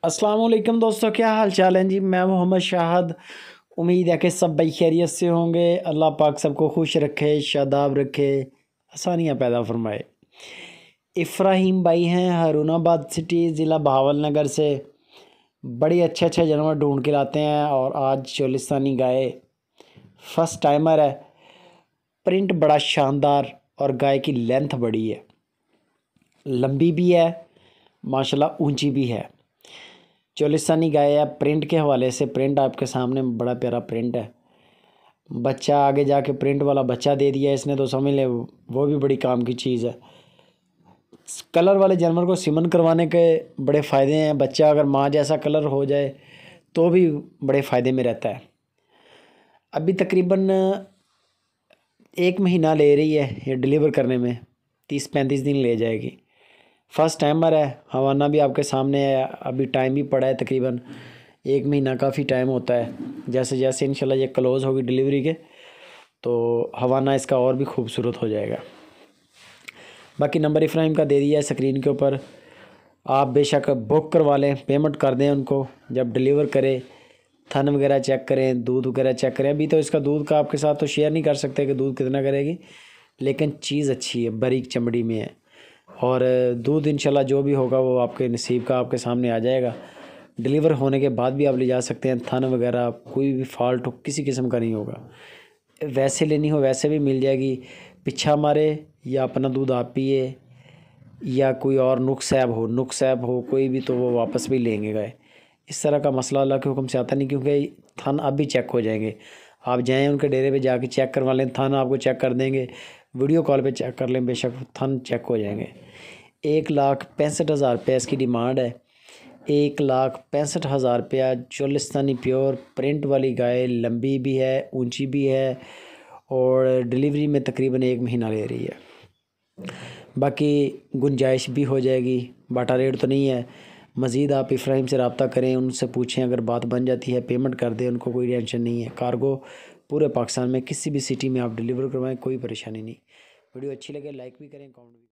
अस्सलाम वालेकुम दोस्तों, क्या हाल चाल है जी। मैं मोहम्मद शाहद। उम्मीद है कि सब भाई खैरियत से होंगे। अल्लाह पाक सबको खुश रखे, शादाब रखे, आसानियाँ पैदा फरमाए। इफ्राहीम भाई हैं हारूनाबाद सिटी, ज़िला बहावलनगर से। बड़े अच्छे अच्छे जानवर ढूंढ के लाते हैं और आज चोलिस्तानी गाय फर्स्ट टाइमर है। प्रिंट बड़ा शानदार और गाय की लेंथ बड़ी है, लंबी भी है, माशाल्लाह ऊंची भी है। चोलिस्तानी गाय है। प्रिंट के हवाले से प्रिंट आपके सामने बड़ा प्यारा प्रिंट है। बच्चा आगे जाके प्रिंट वाला बच्चा दे दिया इसने, तो समझ ले वो भी बड़ी काम की चीज़ है। कलर वाले जानवर को सिमन करवाने के बड़े फ़ायदे हैं। बच्चा अगर माँ जैसा कलर हो जाए तो भी बड़े फ़ायदे में रहता है। अभी तकरीबन 1 महीना ले रही है ये डिलीवर करने में, 30-35 दिन ले जाएगी। फर्स्ट टाइमर है। हवाना भी आपके सामने है। अभी टाइम भी पड़ा है, तकरीबन 1 महीना काफ़ी टाइम होता है। जैसे जैसे इंशाल्लाह ये क्लोज़ होगी डिलीवरी के, तो हवाना इसका और भी खूबसूरत हो जाएगा। बाकी नंबर इफ्राहिम का दे दिया है स्क्रीन के ऊपर। आप बेशक बुक करवा लें, पेमेंट कर दें उनको। जब डिलीवर करें थन वगैरह चेक करें, दूध वगैरह चेक करें। अभी तो इसका दूध का आपके साथ तो शेयर नहीं कर सकते कि दूध कितना करेगी, लेकिन चीज़ अच्छी है, बारीक चमड़ी में है। और दूध इंशाल्लाह जो भी होगा वो आपके नसीब का आपके सामने आ जाएगा। डिलीवर होने के बाद भी आप ले जा सकते हैं। थन वगैरह कोई भी फॉल्ट हो किसी किस्म का नहीं होगा। वैसे लेनी हो वैसे भी मिल जाएगी। पीछा मारे या अपना दूध आप पिए, या कोई और नुक्स ऐब हो कोई भी, तो वो वापस भी लेंगे गाय। इस तरह का मसला अल्लाह के हुक्म से आता नहीं, क्योंकि थन अब भी चेक हो जाएंगे। आप जाएं उनके डेरे पे जाके चेक करवा लें, थन आपको चेक कर देंगे। वीडियो कॉल पे चेक कर लें, बेशक थन चेक हो जाएंगे। 1,65,000 रुपये इसकी डिमांड है। 1,65,000 रुपया। चोलिस्तानी प्योर प्रिंट वाली गाय, लंबी भी है, ऊंची भी है, और डिलीवरी में तकरीबन 1 महीना ले रही है। बाकी गुंजाइश भी हो जाएगी, बाटा रेट तो नहीं है। मज़ीद आप इफ्राहिम से रब्ता करें, उनसे पूछें, अगर बात बन जाती है पेमेंट कर दें उनको, कोई टेंशन नहीं है। कार्गो पूरे पाकिस्तान में किसी भी सिटी में आप डिलीवर करवाएं, कोई परेशानी नहीं। वीडियो अच्छी लगे लाइक भी करें, कमेंट भी।